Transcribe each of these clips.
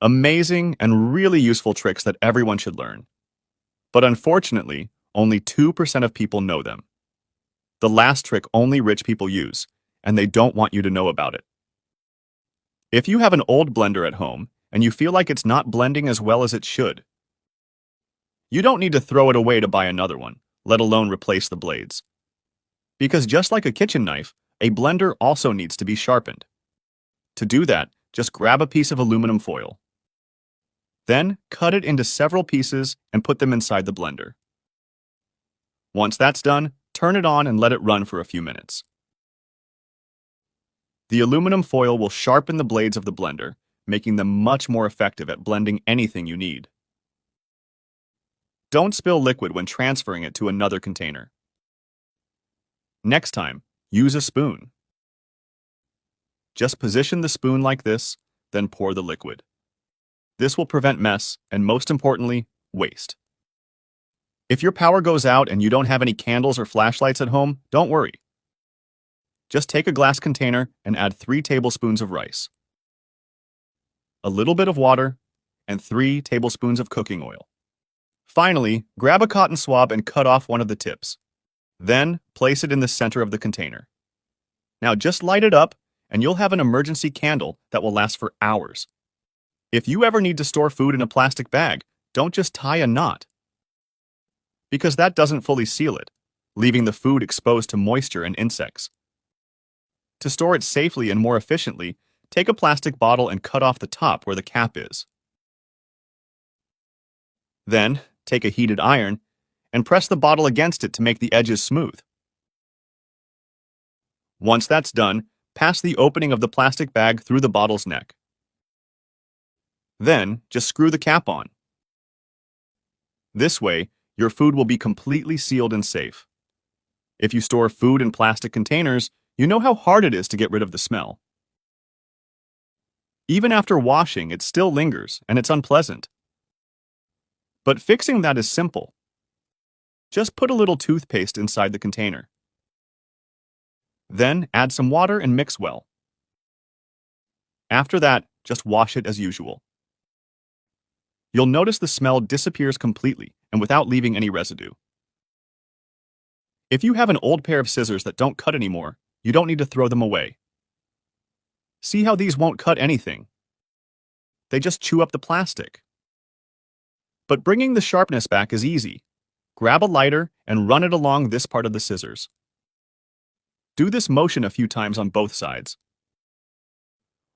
Amazing and really useful tricks that everyone should learn. But unfortunately, only 2% of people know them. The last trick only rich people use, and they don't want you to know about it. If you have an old blender at home and you feel like it's not blending as well as it should, you don't need to throw it away to buy another one, let alone replace the blades. Because just like a kitchen knife, a blender also needs to be sharpened. To do that, just grab a piece of aluminum foil. Then cut it into several pieces and put them inside the blender. Once that's done, turn it on and let it run for a few minutes. The aluminum foil will sharpen the blades of the blender, making them much more effective at blending anything you need. Don't spill liquid when transferring it to another container. Next time, use a spoon. Just position the spoon like this, then pour the liquid. This will prevent mess and, most importantly, waste. If your power goes out and you don't have any candles or flashlights at home, don't worry. Just take a glass container and add 3 tablespoons of rice, a little bit of water, and 3 tablespoons of cooking oil. Finally, grab a cotton swab and cut off one of the tips. Then, place it in the center of the container. Now just light it up, and you'll have an emergency candle that will last for hours. If you ever need to store food in a plastic bag, don't just tie a knot, because that doesn't fully seal it, leaving the food exposed to moisture and insects. To store it safely and more efficiently, take a plastic bottle and cut off the top where the cap is. Then, take a heated iron and press the bottle against it to make the edges smooth. Once that's done, pass the opening of the plastic bag through the bottle's neck. Then, just screw the cap on. This way, your food will be completely sealed and safe. If you store food in plastic containers, you know how hard it is to get rid of the smell. Even after washing, it still lingers, and it's unpleasant. But fixing that is simple. Just put a little toothpaste inside the container. Then add some water and mix well. After that, just wash it as usual. You'll notice the smell disappears completely and without leaving any residue. If you have an old pair of scissors that don't cut anymore, you don't need to throw them away. See how these won't cut anything? They just chew up the plastic. But bringing the sharpness back is easy. Grab a lighter and run it along this part of the scissors. Do this motion a few times on both sides.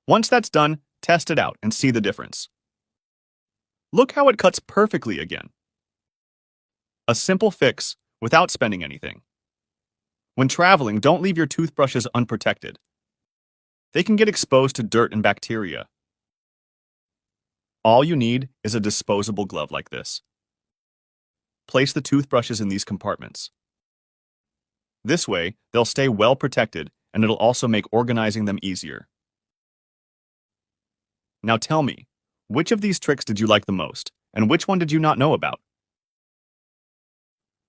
Once that's done, test it out and see the difference. Look how it cuts perfectly again. A simple fix without spending anything. When traveling, don't leave your toothbrushes unprotected. They can get exposed to dirt and bacteria. All you need is a disposable glove like this. Place the toothbrushes in these compartments. This way, they'll stay well protected, and it'll also make organizing them easier. Now tell me, which of these tricks did you like the most, and which one did you not know about?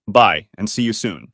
Bye, and see you soon.